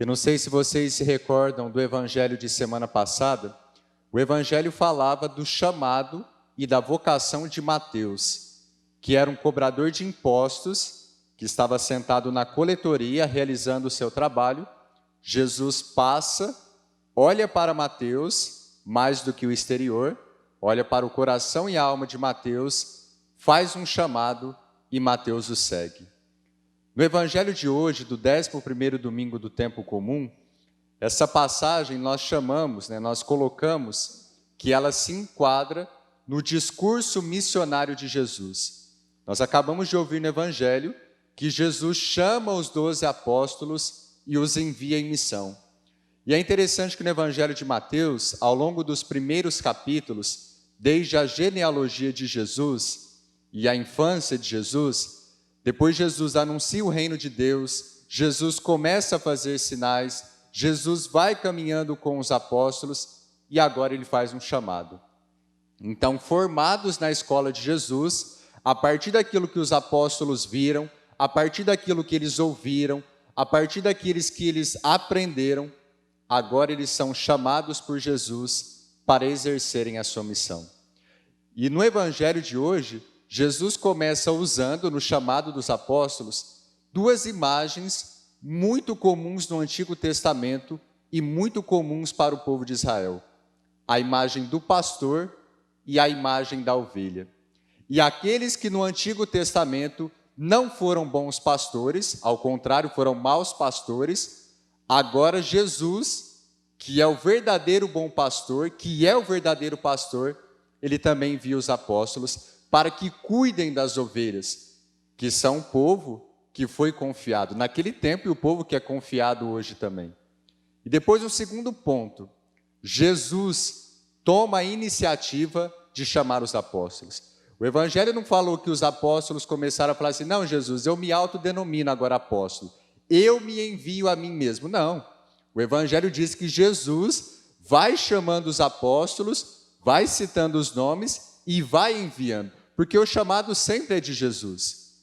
Eu não sei se vocês se recordam do evangelho de semana passada. O evangelho falava do chamado e da vocação de Mateus, que era um cobrador de impostos, que estava sentado na coletoria realizando o seu trabalho. Jesus passa, olha para Mateus, mais do que o exterior, olha para o coração e a alma de Mateus, faz um chamado e Mateus o segue. No evangelho de hoje, do 11º domingo do tempo comum, essa passagem nós chamamos, nós colocamos que ela se enquadra no discurso missionário de Jesus. Nós acabamos de ouvir no evangelho que Jesus chama os 12 apóstolos e os envia em missão. E é interessante que no evangelho de Mateus, ao longo dos primeiros capítulos, desde a genealogia de Jesus e a infância de Jesus, depois Jesus anuncia o reino de Deus, Jesus começa a fazer sinais, Jesus vai caminhando com os apóstolos e agora ele faz um chamado. Então, formados na escola de Jesus, a partir daquilo que os apóstolos viram, a partir daquilo que eles ouviram, a partir daqueles que eles aprenderam, agora eles são chamados por Jesus para exercerem a sua missão. E no evangelho de hoje, Jesus começa usando, no chamado dos apóstolos, duas imagens muito comuns no Antigo Testamento e muito comuns para o povo de Israel. A imagem do pastor e a imagem da ovelha. E aqueles que no Antigo Testamento não foram bons pastores, ao contrário, foram maus pastores, agora Jesus, que é o verdadeiro bom pastor, que é o verdadeiro pastor, ele também envia os apóstolos para que cuidem das ovelhas, que são o povo que foi confiado naquele tempo e o povo que é confiado hoje também. E depois o segundo ponto, Jesus toma a iniciativa de chamar os apóstolos. O evangelho não falou que os apóstolos começaram a falar assim, não, Jesus, eu me autodenomino agora apóstolo, eu me envio a mim mesmo. Não, o evangelho diz que Jesus vai chamando os apóstolos, vai citando os nomes e vai enviando, porque o chamado sempre é de Jesus.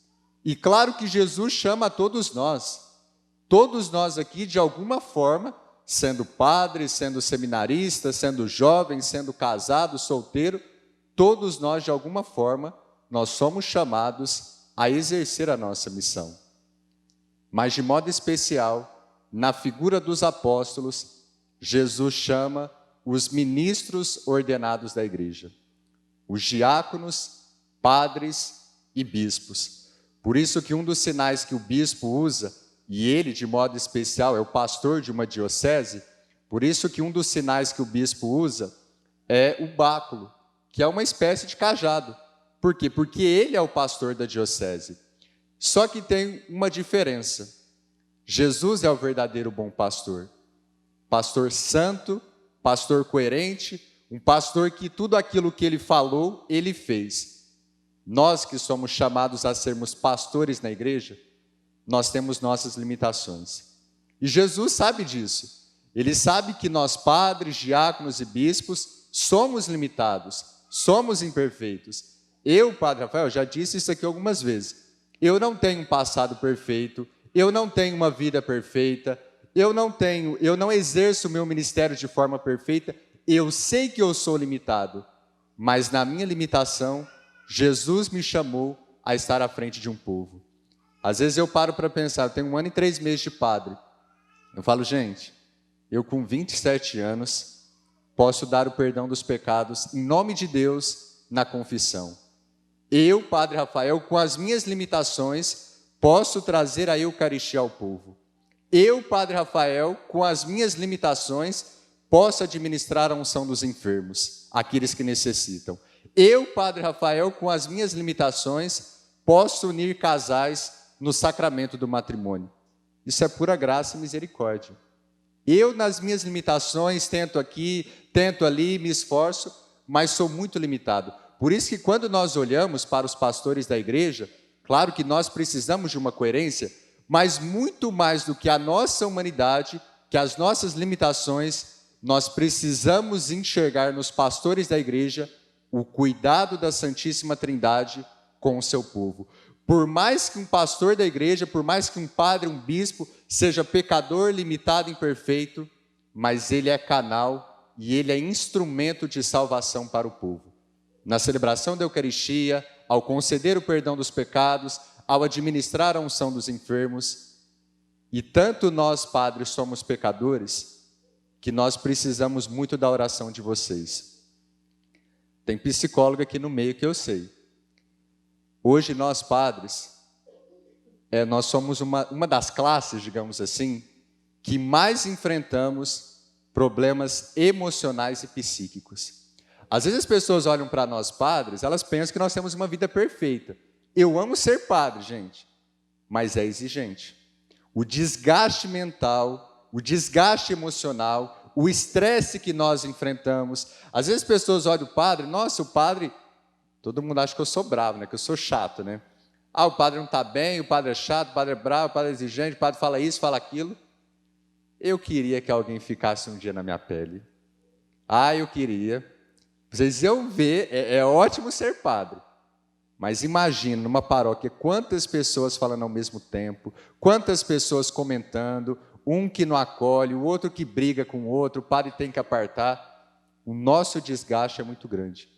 E claro que Jesus chama a todos nós aqui de alguma forma, sendo padre, sendo seminarista, sendo jovem, sendo casado, solteiro, todos nós de alguma forma, nós somos chamados a exercer a nossa missão. Mas de modo especial, na figura dos apóstolos, Jesus chama os ministros ordenados da igreja, os diáconos, padres e bispos. Por isso que um dos sinais que o bispo usa, e ele de modo especial é o pastor de uma diocese, por isso que um dos sinais que o bispo usa é o báculo, que é uma espécie de cajado. Por quê? Porque ele é o pastor da diocese. Só que tem uma diferença. Jesus é o verdadeiro bom pastor. Pastor santo, pastor coerente, um pastor que tudo aquilo que ele falou, ele fez. Nós que somos chamados a sermos pastores na igreja, nós temos nossas limitações. E Jesus sabe disso. Ele sabe que nós padres, diáconos e bispos somos limitados, somos imperfeitos. Eu, Padre Rafael, já disse isso aqui algumas vezes. Eu não tenho um passado perfeito, eu não tenho uma vida perfeita, eu não exerço o meu ministério de forma perfeita. Eu sei que eu sou limitado, mas na minha limitação, Jesus me chamou a estar à frente de um povo. Às vezes eu paro para pensar, eu tenho 1 ano e 3 meses de padre. Eu falo, gente, eu com 27 anos posso dar o perdão dos pecados em nome de Deus na confissão. Eu, Padre Rafael, com as minhas limitações, posso trazer a Eucaristia ao povo. Eu, Padre Rafael, com as minhas limitações, posso administrar a unção dos enfermos, aqueles que necessitam. Eu, Padre Rafael, com as minhas limitações, posso unir casais no sacramento do matrimônio. Isso é pura graça e misericórdia. Eu, nas minhas limitações, tento aqui, tento ali, me esforço, mas sou muito limitado. Por isso que quando nós olhamos para os pastores da igreja, claro que nós precisamos de uma coerência, mas muito mais do que a nossa humanidade, que as nossas limitações, nós precisamos enxergar nos pastores da igreja o cuidado da Santíssima Trindade com o seu povo. Por mais que um pastor da igreja, por mais que um padre, um bispo, seja pecador, limitado, imperfeito, mas Ele é canal e Ele é instrumento de salvação para o povo. Na celebração da Eucaristia, ao conceder o perdão dos pecados, ao administrar a unção dos enfermos, e tanto nós, padres, somos pecadores, que nós precisamos muito da oração de vocês. Tem psicólogo aqui no meio que eu sei. Hoje nós, padres, nós somos uma das classes, digamos assim, que mais enfrentamos problemas emocionais e psíquicos. Às vezes as pessoas olham para nós padres, elas pensam que nós temos uma vida perfeita. Eu amo ser padre, gente, mas é exigente. O desgaste mental, o desgaste emocional, o estresse que nós enfrentamos. Às vezes as pessoas olham o padre, nossa, o padre, todo mundo acha que eu sou bravo, né? Que eu sou chato, né? Ah, o padre não está bem, o padre é chato, o padre é bravo, o padre é exigente, o padre fala isso, fala aquilo. Eu queria que alguém ficasse um dia na minha pele. Ah, eu queria. Vocês iam ver, é ótimo ser padre. Mas imagina, numa paróquia, quantas pessoas falando ao mesmo tempo, quantas pessoas comentando, um que não acolhe, o outro que briga com o outro, o padre tem que apartar. O nosso desgaste é muito grande.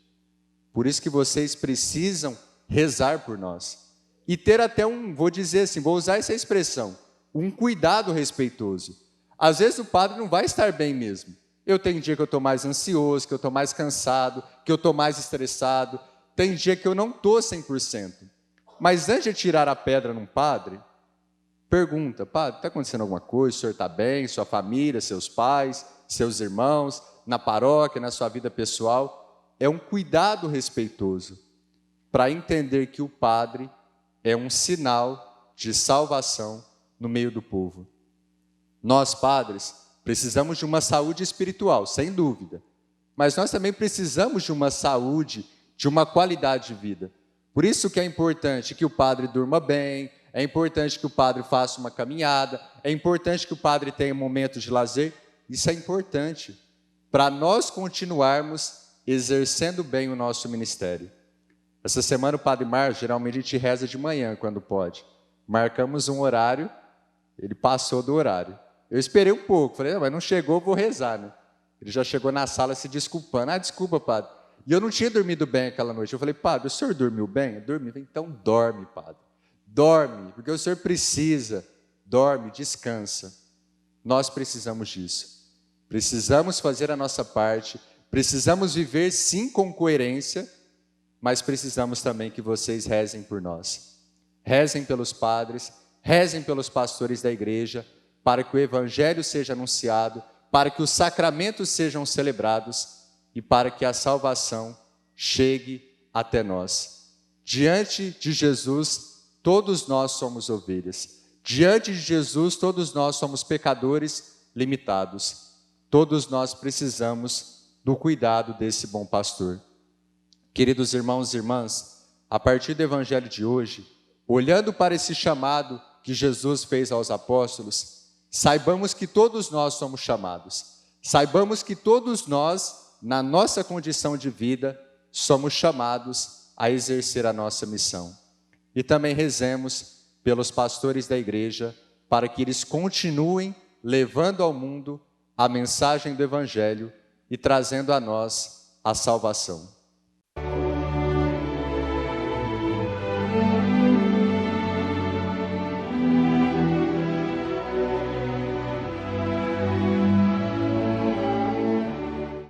Por isso que vocês precisam rezar por nós. E ter até vou dizer assim, vou usar essa expressão, um cuidado respeitoso. Às vezes o padre não vai estar bem mesmo. Eu tenho dia que eu estou mais ansioso, que eu estou mais cansado, que eu estou mais estressado. Tem dia que eu não estou 100%. Mas antes de tirar a pedra num padre, pergunta, padre, está acontecendo alguma coisa? O senhor está bem? Sua família, seus pais, seus irmãos, na paróquia, na sua vida pessoal? É um cuidado respeitoso para entender que o padre é um sinal de salvação no meio do povo. Nós, padres, precisamos de uma saúde espiritual, sem dúvida. Mas nós também precisamos de uma saúde, de uma qualidade de vida. Por isso que é importante que o padre durma bem, é importante que o padre faça uma caminhada, é importante que o padre tenha momentos de lazer. Isso é importante para nós continuarmos exercendo bem o nosso ministério. Essa semana o padre Márcio, geralmente a gente reza de manhã, quando pode. Marcamos um horário, ele passou do horário. Eu esperei um pouco, falei, mas não chegou, vou rezar, né? Ele já chegou na sala se desculpando. Ah, desculpa, padre. E eu não tinha dormido bem aquela noite. Eu falei, padre, o senhor dormiu bem? Eu dormi. Então dorme, padre. Dorme, porque o senhor precisa. Dorme, descansa. Nós precisamos disso. Precisamos fazer a nossa parte. Precisamos viver, sim, com coerência, mas precisamos também que vocês rezem por nós. Rezem pelos padres, rezem pelos pastores da igreja, para que o evangelho seja anunciado, para que os sacramentos sejam celebrados e para que a salvação chegue até nós. Diante de Jesus, todos nós somos ovelhas. Diante de Jesus, todos nós somos pecadores limitados. Todos nós precisamos do cuidado desse bom pastor. Queridos irmãos e irmãs, a partir do evangelho de hoje, olhando para esse chamado que Jesus fez aos apóstolos, saibamos que todos nós somos chamados. Saibamos que todos nós, na nossa condição de vida, somos chamados a exercer a nossa missão. E também rezemos pelos pastores da igreja, para que eles continuem levando ao mundo a mensagem do evangelho e trazendo a nós a salvação.